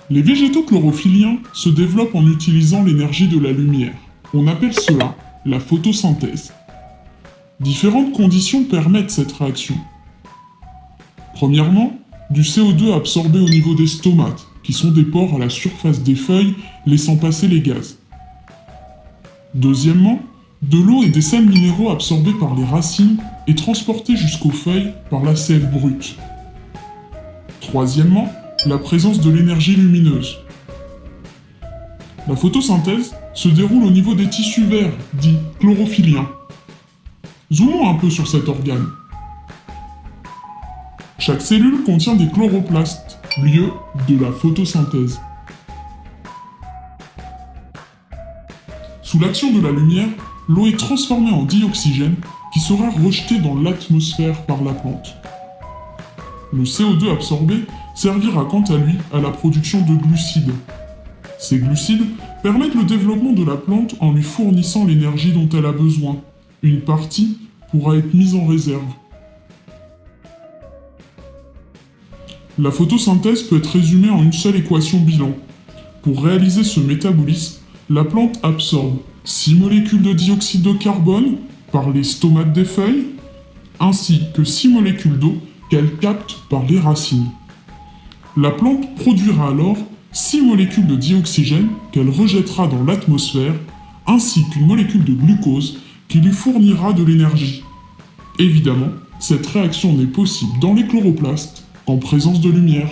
Les végétaux chlorophylliens se développent en utilisant l'énergie de la lumière. On appelle cela la photosynthèse. Différentes conditions permettent cette réaction. Premièrement, du CO2 absorbé au niveau des stomates, qui sont des pores à la surface des feuilles laissant passer les gaz. Deuxièmement, de l'eau et des sels minéraux absorbés par les racines et transportés jusqu'aux feuilles par la sève brute. Troisièmement, la présence de l'énergie lumineuse. La photosynthèse se déroule au niveau des tissus verts, dits chlorophylliens. Zoomons un peu sur cet organe. Chaque cellule contient des chloroplastes, lieu de la photosynthèse. Sous l'action de la lumière, l'eau est transformée en dioxygène qui sera rejeté dans l'atmosphère par la plante. Le CO2 absorbé servira quant à lui à la production de glucides. Ces glucides permettent le développement de la plante en lui fournissant l'énergie dont elle a besoin. Une partie pourra être mise en réserve. La photosynthèse peut être résumée en une seule équation bilan. Pour réaliser ce métabolisme, la plante absorbe 6 molécules de dioxyde de carbone par les stomates des feuilles, ainsi que 6 molécules d'eau qu'elle capte par les racines. La plante produira alors 6 molécules de dioxygène qu'elle rejettera dans l'atmosphère, ainsi qu'une molécule de glucose qui lui fournira de l'énergie. Évidemment, cette réaction n'est possible dans les chloroplastes qu'en présence de lumière.